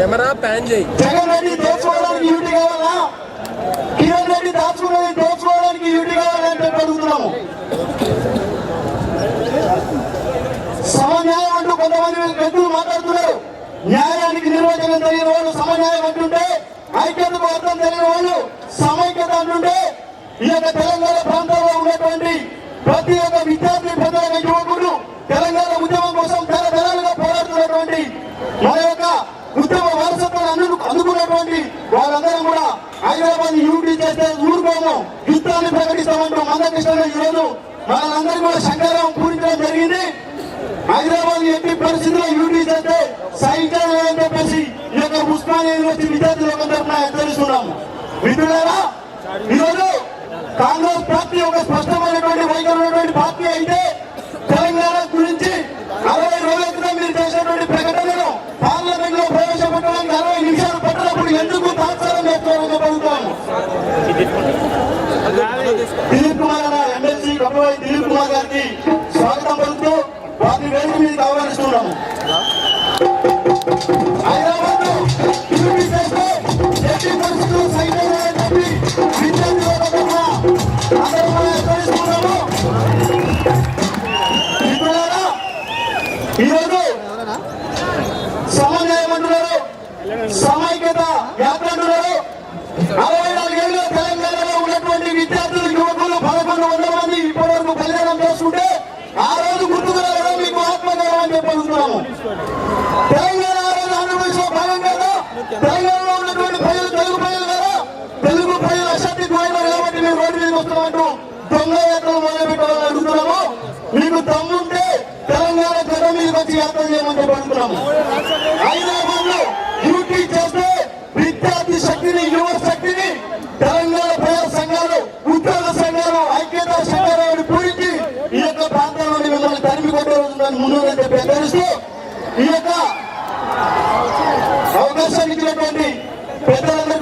Camera pan చేయి. జగన్ రెడ్డి దోచుకోవడానికి UT కావాలా, కిరణ్ రెడ్డి దాచుకున్నది దోచుకోవడానికి యూటీ కావాలని చెప్పి అడుగుతున్నాము. సమన్యాయం అంటూ కొంతమంది వ్యక్తులు మాట్లాడుతున్నారు. న్యాయానికి నిర్వచనం తెలియని వాళ్ళు సమన్యాయం అంటుంటే, ఐక్యతకు అర్థం తెలియని వాళ్ళు సమైక్యత అంటుంటే, ఈ యొక్క తెలంగాణ ప్రాంతంలో ఉన్నటువంటి ప్రతి ఒక్క విద్యార్థి ప్రజల యువకుడు తెలంగాణ ఉద్యమం కోసం తరతరాలుగా పోరాడుతున్నటువంటి మన యొక్క ఉద్యమ వారసత్వాన్ని అందుకున్నటువంటి వాళ్ళందరం కూడా హైదరాబాద్ యూటీ చేస్తే ఊరుకోము, యుద్ధాన్ని ప్రకటిస్తామంటూ మందకృష్ణ ఈరోజు వాళ్ళందరూ కూడా శంకరం పూరించడం జరిగింది. హైదరాబాద్ ఎట్టి పరిస్థితుల్లో యూటీ చేస్తే సహించాలని చెప్పేసి ఈ యొక్క ఉస్మానియా యూనివర్సిటీ విద్యార్థులకు తరఫున హెచ్చరిస్తున్నాము. మిత్రులారా, ఈరోజు కాంగ్రెస్ పార్టీ ఒక స్పష్టమైనటువంటి వైఖరి ఉన్నటువంటి పార్టీ అయితే తెలంగాణ గురించి 60 రోజుల క్రితం మీరు చేసినటువంటి ప్రకటనను పార్లమెంట్ లో ప్రవేశపెట్టడానికి 60 నిమిషాలు పట్టినప్పుడు ఎందుకు తాత్సారం చేస్తారని చెబుతాము. దిలీప్ కుమార్ అన్న ఎమ్మెల్సీ కప్పవై దిలీప్ కుమార్ గారికి స్వాగతం పలుకుతూ వారిని వేదిక మీదకి ఆహ్వానిస్తున్నాము. హైదరాబాద్ లో యూటీ చేస్తే ఎట్టి పరిస్థితుల్లో సైన్యాలని చెప్పి విద్యార్థుల తరఫున అందరూ హెచ్చరిస్తున్నాము. మిత్రులారా, ఈరోజు సమన్వయం అంటున్నారు, సమైక్యత యాత్ర అంటున్నారు. 64 ఏళ్ళలో తెలంగాణలో ఉన్నటువంటి విద్యార్థులు యువకులు 1100 మంది ఇప్పటివరకు బలిదానం చేసుకుంటే ఆ రోజు గుర్తుకు రావడం మీకు ఆత్మగౌరవం అని చెప్పగలుగుతున్నాము. తెలంగాణ ఆ రోజు ఆంధ్రప్రదేశ్ లో భాగం కదా, తెలంగాణలో ఉన్నటువంటి ప్రజలు తెలుగు ప్రజలు కదా, తెలుగు ప్రజలు అశాంతికి పోయినారు కాబట్టి మేము రోడ్డు మీదకి వస్తున్నామంటూ దొంగ యాత్రలు మొదలుపెట్టాలని అడుగుతున్నాము. మీకు దమ్ముంటే తెలంగాణ గడ్డ మీదకి వచ్చి యాత్ర చేయమని చెప్పి అడుగుతున్నాము. హైదరాబాద్ లో యూటీ చేస్తే విద్యార్థి శక్తిని, యువ శక్తిని తెలంగాణ ప్రజా సంఘాలు, ఉద్యోగ సంఘాలు, ఐక్యతా సంఘాలను పూరించి ఈ యొక్క ప్రాంతం నుండి మిమ్మల్ని తరిమి కొట్టే రోజు ముందుగా చెప్పి హెచ్చరిస్తూ ఈ యొక్క అవకాశాన్ని ఇచ్చినటువంటి పెద్దలందరూ